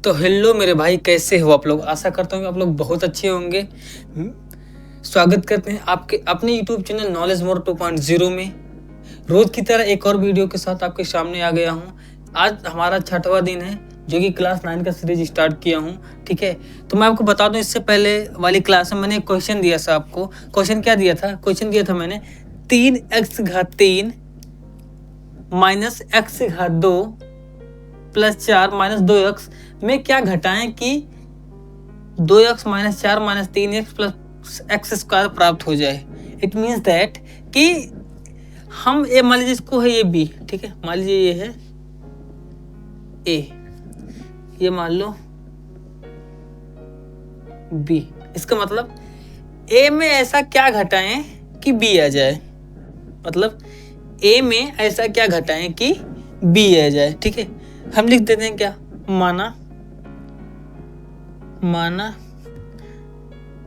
तो हेलो मेरे भाई, कैसे हो आप लोग। आशा करता हूँ कि आप लोग बहुत अच्छे होंगे। स्वागत करते हैं आपके अपने यूट्यूब चैनल नॉलेज मोर 2.0 में। रोज की तरह एक और वीडियो के साथ आपके सामने आ गया हूँ। आज हमारा 6वां दिन है जो कि क्लास 9 का सीरीज स्टार्ट किया हूँ। ठीक है, तो मैं आपको बता दूं, इससे पहले वाली क्लास में मैंने एक क्वेश्चन दिया था आपको। क्वेश्चन क्या दिया था? क्वेश्चन दिया था मैंने 3x⁻³ minus x⁻² plus 4 minus 2x में क्या घटाएं कि 2x minus 4 minus 3x plus x square प्राप्त हो जाए। इट मीन्स दैट कि हम ए मान लीजिए इसको है ये बी, ठीक है, मान लीजिए ये है ए, ये मान लो बी। इसका मतलब ए में ऐसा क्या घटाएं कि बी आ जाए, मतलब ए में ऐसा क्या घटाएं कि बी आ जाए। ठीक है, हम लिख देते हैं क्या, माना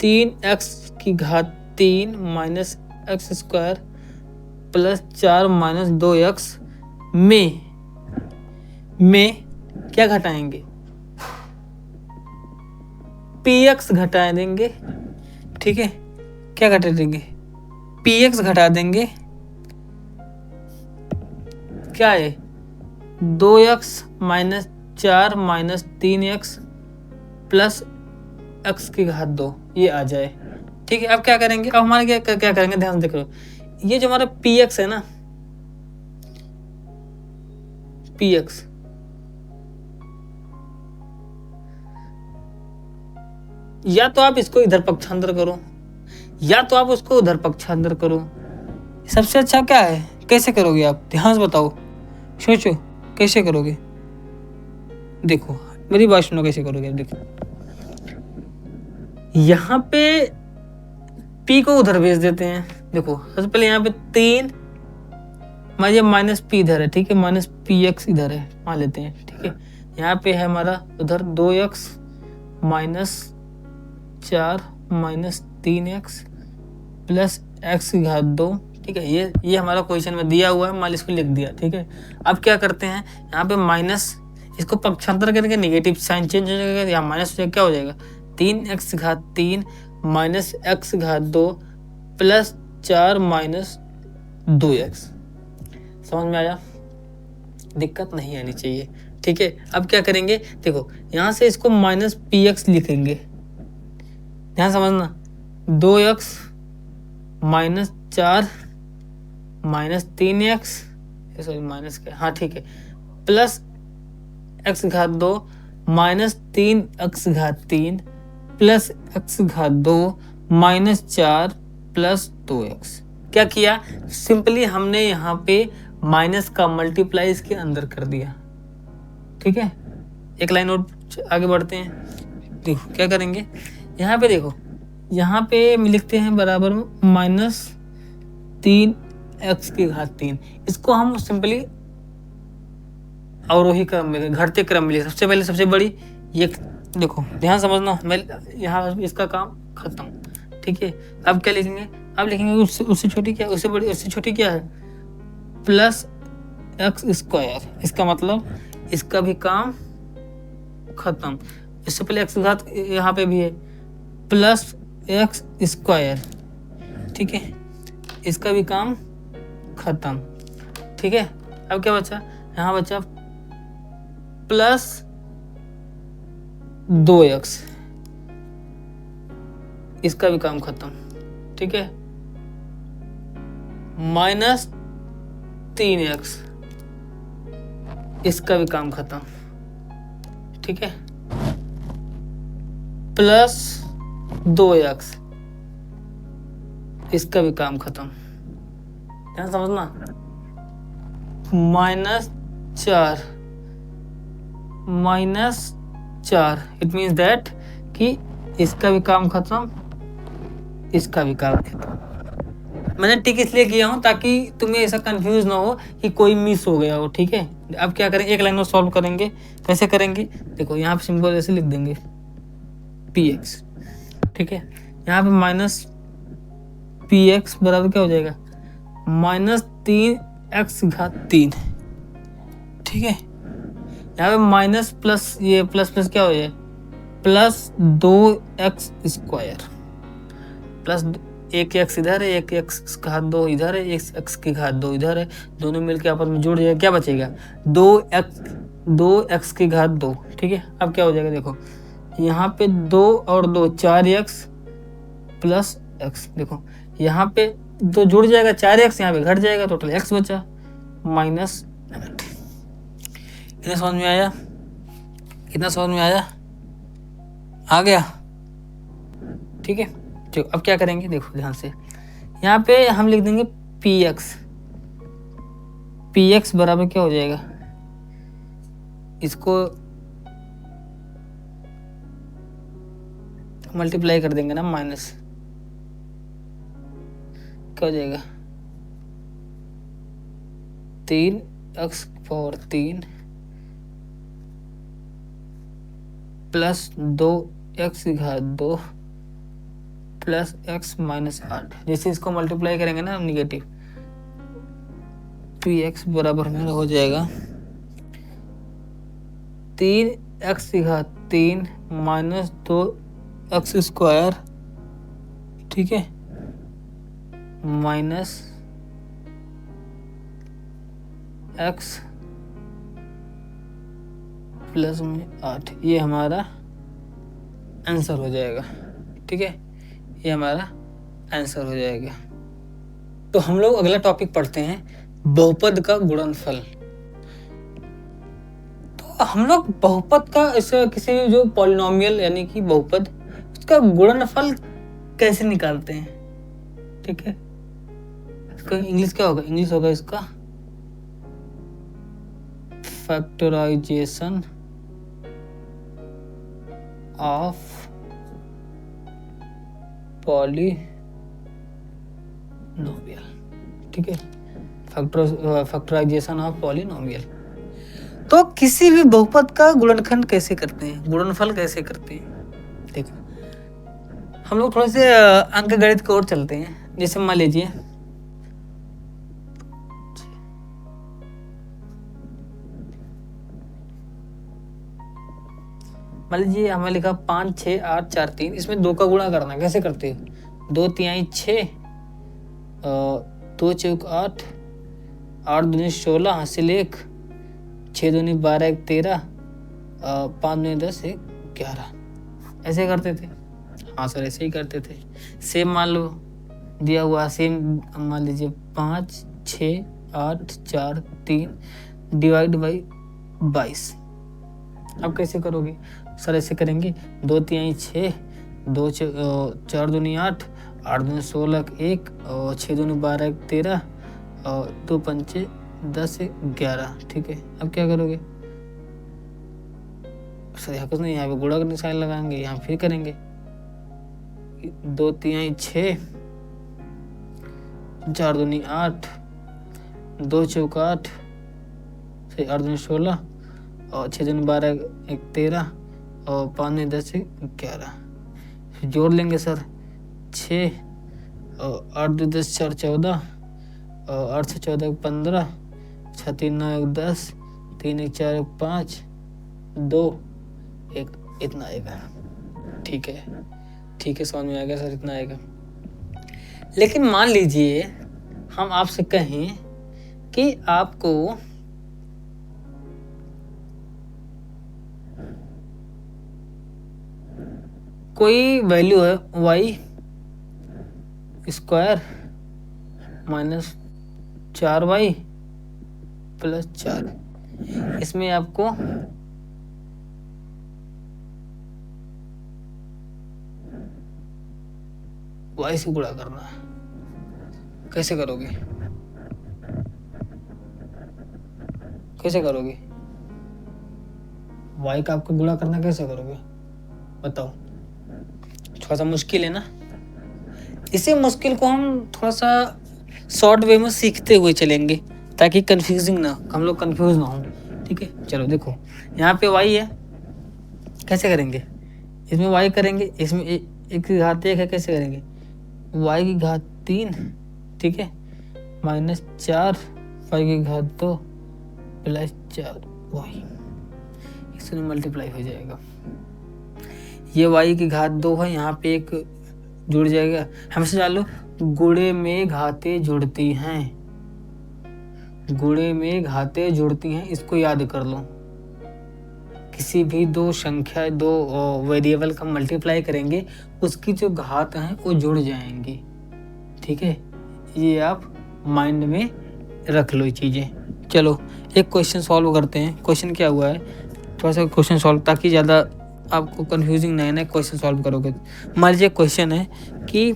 3x⁻³ minus x square plus 4 minus 2x में क्या घटाएंगे, px घटा देंगे। ठीक है, क्या घटा देंगे, px घटा देंगे। क्या है, 2x minus 4 minus 3x plus x⁻², ये आ जाए। ठीक है, अब क्या करेंगे, अब हमारे क्या करेंगे, ध्यान से देखो। ये जो हमारा px है ना, px या तो आप इसको इधर पक्षांतर करो या तो आप उसको उधर पक्षांतर करो। सबसे अच्छा क्या है, कैसे करोगे आप, ध्यान से बताओ, सोचो कैसे करोगे। देखो मेरी बात सुनो, कैसे करोगे। देखो यहाँ पे p को उधर भेज देते हैं। देखो सबसे पहले यहाँ पे 3 माइनस p इधर है, ठीक है, माइनस px इधर है, मान लेते हैं। ठीक है, यहाँ पे है हमारा उधर 2x minus 4 minus 3x plus x⁻²। ठीक है, ये हमारा क्वेश्चन में दिया हुआ है, मान इसको लिख दिया। ठीक है, अब क्या करते हैं, यहाँ पे माइनस, इसको पक्षांतर करके नेगेटिव साइन चेंज हो जाएगा, या माइनस क्या हो जाएगा, 3x⁻³ minus x⁻² plus 4 minus 2x। समझ में आया, दिक्कत नहीं आनी चाहिए। ठीक है, अब क्या करेंगे, देखो यहाँ से इसको माइनस px लिखेंगे, ध्यान समझना। 2x minus 4 minus 3x, sorry minus क्या, हाँ ठीक है, plus x⁻² minus 3x⁻³ plus x⁻² minus 4 plus 2x। क्या किया, सिंपली हमने यहाँ पे माइनस का मल्टीप्लाई इसके अंदर कर दिया। ठीक है, एक लाइन और आगे बढ़ते हैं। देखो क्या करेंगे, यहाँ पे देखो, यहाँ पे लिखते हैं बराबर माइनस 3x⁻³। इसको हम सिंपली अवरोही क्रम में, घटते क्रम में, सबसे पहले सबसे बड़ी ये, देखो ध्यान समझना, मैं यहाँ इसका काम खत्म। ठीक है, अब क्या लिखेंगे, अब लिखेंगे उससे छोटी क्या, उससे बड़ी, उससे छोटी क्या है, प्लस x²। इसका मतलब इसका भी काम खत्म। इससे पहले x⁻, यहाँ पे भी है प्लस x²। ठीक है, इसका भी काम खत्म। ठीक है, अब क्या बचा, यहाँ बचा प्लस 2x, इसका भी काम खत्म। ठीक है, माइनस 3x, इसका भी काम खत्म। ठीक है, प्लस 2x, इसका भी काम खत्म। ध्यान समझना, माइनस 4, इट मीन्स दैट कि इसका भी काम खत्म, इसका भी काम खत्म। मैंने टिक इसलिए किया हूँ ताकि तुम्हें ऐसा कंफ्यूज ना हो कि कोई मिस हो गया हो। ठीक है, अब क्या करेंगे, एक लाइन में सॉल्व करेंगे। कैसे करेंगे, देखो यहाँ पे सिंपल ऐसे लिख देंगे px। ठीक है, यहाँ पे माइनस px बराबर क्या हो जाएगा, माइनस 3x⁻³। ठीक है, यहाँ पे माइनस प्लस, ये प्लस प्लस क्या हो जाए, प्लस 2x स्क्वायर, प्लस एक एक्स इधर है, एक एक्स की घात 2 इधर है, एक एक्स की घात 2 इधर है, दोनों मिलके आपस में जुड़ जाएगा, क्या बचेगा, 2x की घात 2। ठीक है, अब क्या हो जाएगा, देखो यहाँ पे 2 और 2 4x प्लस x, देखो यहाँ पे 2 जुड़ जाएगा, 4x यहाँ पे घट जाएगा, टोटल x बचा माइनस 8। कितना समझ में आया, कितना समझ में आया, आ गया। ठीक है, चलो अब क्या करेंगे, देखो ध्यान से, यहाँ पे हम लिख देंगे px बराबर क्या हो जाएगा, इसको मल्टीप्लाई कर देंगे ना, माइनस क्या हो जाएगा, 3x⁴ प्लस 2x की घात 2 प्लस x माइनस 8। जैसे इसको मल्टीप्लाई करेंगे ना निगेटिव, px बराबर हमारा हो जाएगा 3x की घात 3 माइनस 2x स्क्वायर, ठीक है, माइनस x प्लस में 8। ये हमारा आंसर हो जाएगा। ठीक है, ये हमारा आंसर हो जाएगा। तो हम लोग अगला टॉपिक पढ़ते हैं, बहुपद का गुणनफल। तो हम लोग बहुपद का, इसका किसी जो पॉलिनोमियल यानी कि बहुपद, उसका गुणनफल कैसे निकालते हैं। ठीक है, इसका इंग्लिश क्या होगा, इंग्लिश होगा इसका फैक्टराइजेशन ऑफ पॉलिनोमियल। ठीक है, फैक्टराइजेशन ऑफ पॉलिनोमियल। तो किसी भी बहुपद का गुणनखंड कैसे करते हैं, गुणनफल कैसे करते हैं। देखो हम लोग थोड़े से अंकगणित की ओर चलते हैं। जैसे मान लीजिए हमें लिखा 5 6 8 4 3, इसमें 2 का गुणा करना। कैसे करते हो, 2 तिहाई 6, 2 चौक 8, 8 दूनी 16, हासिल 1, 6 दूनी 12, 1 13, 5 दूनी 10, 1 11। ऐसे करते थे। हाँ सर, ऐसे ही करते थे। सेम मान लो दिया हुआ, सेम मान लीजिए 5 6 8 4 3 डिवाइड बाई 22। अब कैसे करोगे सर, ऐसे करेंगे 2 तिहाई 6, 2 4 दूनी 8, 8 दूनी 16, 1, और 6 दूनी 12, 1 13, और 2 पंचे 10, 1 11। ठीक है, अब क्या करोगे सर, यहाँ कुछ नहीं, यहाँ पे गुणा का निशान लगाएंगे, यहाँ फिर करेंगे 2 तिहाई 6, 4 दूनी 8, 2 चौक 8, 8 दूनी 16, और 6 दूनी 12, 1 13, और 5 दूनी 10, 1 11। फिर जोड़ लेंगे सर 6, और 8 दूनी 10 4 14, और 8 से 14 15, 6 3 9 1 10, 3 1 4 1 5, 2 1, इतना आएगा। ठीक है, ठीक है, समझ में आ गया सर, इतना आएगा। लेकिन मान लीजिए हम आपसे कहें कि आपको कोई वैल्यू है y square minus 4y plus 4, इसमें आपको y से गुणा करना है। कैसे करोगे, कैसे करोगे y का आपको गुणा करना, कैसे करोगे बताओ। थोड़ा सा मुश्किल है ना, इसी मुश्किल को हम थोड़ा सा शॉर्ट वे में सीखते हुए चलेंगे ताकि कंफ्यूजिंग ना, हम लोग कंफ्यूज ना हो। ठीक है, चलो देखो यहाँ पे y है, कैसे करेंगे, इसमें y करेंगे, इसमें एक की घात 1 है, कैसे करेंगे y की घात 3, ठीक है, माइनस 4 y की घात 2 प्लस 4y। इसमें मल्टीप्लाई हो जाएगा। ये y की घात 2 है, यहाँ पे एक जुड़ जाएगा। हमेशा जान लो गुणे में घातें जुड़ती हैं, गुणे में घातें जुड़ती हैं, इसको याद कर लो। किसी भी दो संख्या, दो वेरिएबल का मल्टीप्लाई करेंगे, उसकी जो घात हैं वो जुड़ जाएंगी। ठीक है, ये आप माइंड में रख लो ये चीज़ें। चलो एक क्वेश्चन सॉल्व करते हैं। क्वेश्चन क्या हुआ है, थोड़ा सा क्वेश्चन सॉल्व, ताकि ज़्यादा आपको कंफ्यूजिंग नहीं है ना क्वेश्चन सॉल्व करोगे। मान लीजिए क्वेश्चन है कि,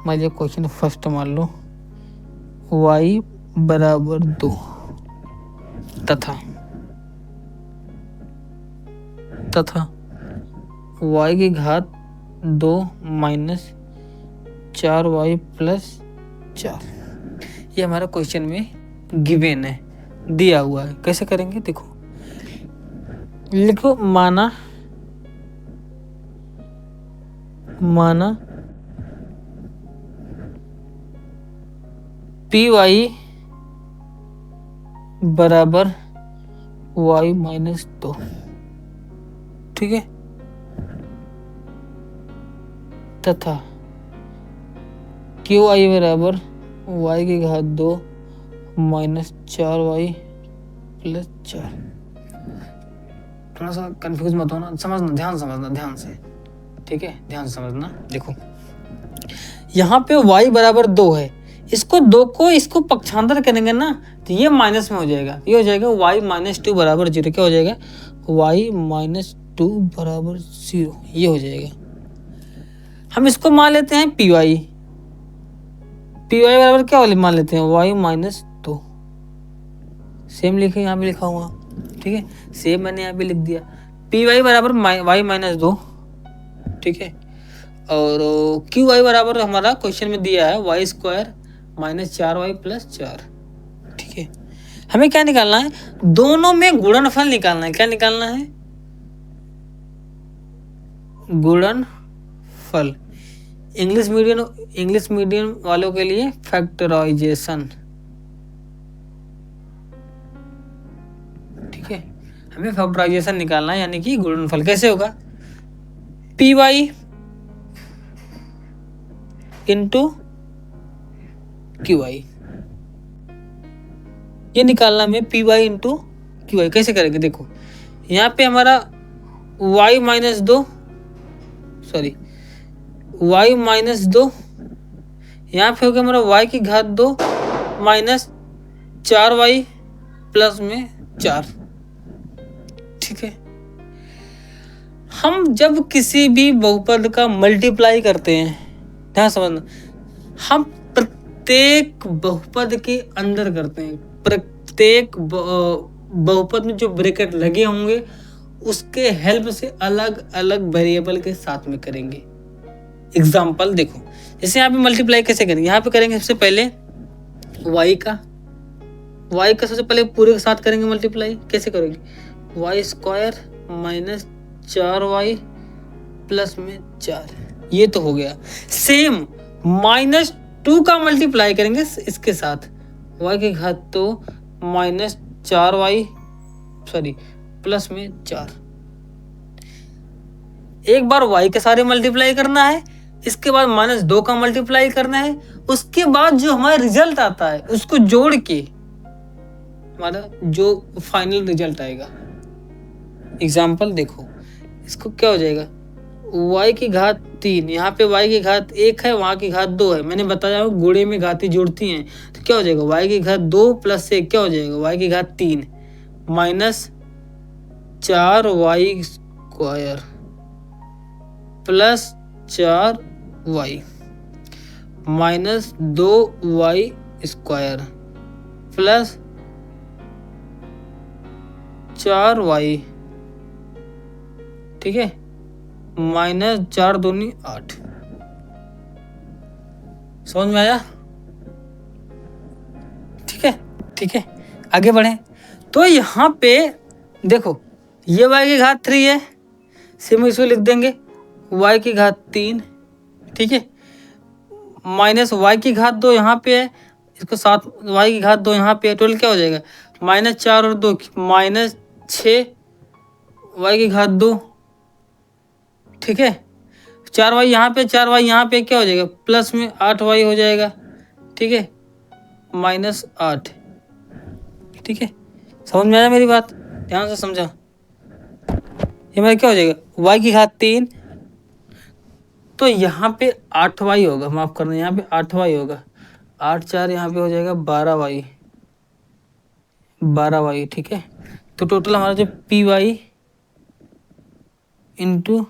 मान लीजिए क्वेश्चन फर्स्ट मान लो y बराबर 2 तथा y की घात 2 माइनस 4y प्लस 4। ये हमारा क्वेश्चन में गिवन है, दिया हुआ है। कैसे करेंगे देखो, लिखो माना पी वाई बराबर y माइनस 2। ठीक है, तथा क्यू आई बराबर y की घात 2 माइनस 4y प्लस 4। थोड़ा सा कंफ्यूज मत होना, समझना, ध्यान से। ठीक है, ध्यान से समझना। देखो यहाँ पे y बराबर 2 है, इसको 2 को इसको पक्षांतर करेंगे ना तो ये माइनस में हो जाएगा, ये हो जाएगा y माइनस 2 बराबर 0। क्या हो जाएगा, y माइनस 2 बराबर 0, ये हो जाएगा। हम इसको मान लेते हैं पी वाई बराबर क्या वाले मान लेते हैं, y माइनस 2। सेम लिखे, यहाँ पे लिखा हुआ। ठीक है, सेम मैंने यहाँ पे लिख दिया। पी वाई बराबर y माइनस 2। ठीक है, और क्यू वाई बराबर हमारा क्वेश्चन में दिया है y square minus 4y plus 4। ठीक है, हमें क्या निकालना है, दोनों में गुणनफल निकालना है। क्या निकालना है, गुणनफल। इंग्लिश मीडियम वालों के लिए फैक्टराइजेशन। ठीक है, हमें फैक्टराइजेशन निकालना है, यानी कि गुणनफल। कैसे होगा, P Y into Q Y, ये निकालना में P Y into Q Y. कैसे करेंगे देखो, यहाँ पे हमारा y माइनस 2 यहाँ पे हो गया हमारा y की घात 2 माइनस 4y प्लस में 4। ठीक है, हम जब किसी भी बहुपद का मल्टीप्लाई करते हैं, ध्यान समझना, हम प्रत्येक बहुपद के अंदर करते हैं। प्रत्येक बहुपद में जो ब्रैकेट लगे होंगे उसके हेल्प से अलग अलग वेरिएबल के साथ में करेंगे। एग्जाम्पल देखो, जैसे यहाँ पे मल्टीप्लाई कैसे करेंगे, यहाँ पे करेंगे सबसे पहले y का सबसे पहले पूरे के साथ करेंगे मल्टीप्लाई। कैसे करेंगे, y square minus 4y plus में 4, ये तो हो गया। सेम माइनस 2 का मल्टीप्लाई करेंगे इसके साथ, y की घात 2 माइनस 4y प्लस में 4। एक बार y के सारे मल्टीप्लाई करना है, इसके बाद माइनस 2 का मल्टीप्लाई करना है, उसके बाद जो हमारा रिजल्ट आता है उसको जोड़ के हमारा जो फाइनल रिजल्ट आएगा। एग्जाम्पल देखो, इसको क्या हो जाएगा, y की घात 3, यहाँ पे y की घात 1 है, वहाँ की घात 2 है। मैंने बताया गुणे में घातें जुड़ती हैं, तो क्या हो जाएगा, y की घात 2 प्लस 1 क्या हो जाएगा, y की घात 3 minus 4y square plus 4y minus 2y square plus 4y। ठीक है, माइनस 4 दूनी 8। समझ में आया, ठीक है, आगे बढ़े। तो यहाँ पे देखो, ये y की घात 3 है, सिर्फ इसको लिख देंगे y की घात 3। ठीक है, माइनस y की घात 2 यहाँ पे है, इसको साथ y की घात 2 यहाँ पे है, टोटल क्या हो जाएगा, माइनस 4 और 2 माइनस 6y2, ठीक है। 4y यहाँ पे, 4y यहाँ पे, क्या हो जाएगा प्लस में 8y हो जाएगा, ठीक है, -8, ठीक है। समझ में आया मेरी बात, ध्यान से समझा। ये मेरा क्या हो जाएगा y3, तो यहाँ पे 8y होगा, माफ करना, यहाँ पे 8y होगा, 8 4 यहाँ पे हो जाएगा 12y, ठीक है। तो टोटल हमारा जो py इंटू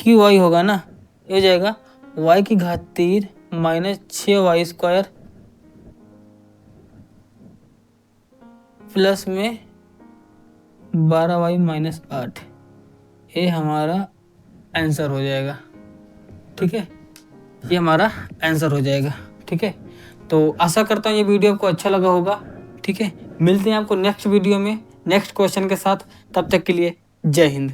qy होगा ना, ये हो जाएगा y3 -6y² प्लस में 12y -8, ये हमारा आंसर हो जाएगा, ठीक है। ये हमारा आंसर हो जाएगा, ठीक है। तो आशा करता हूँ ये वीडियो आपको अच्छा लगा होगा, ठीक है। मिलते हैं आपको नेक्स्ट वीडियो में नेक्स्ट क्वेश्चन के साथ, तब तक के लिए जय हिंद।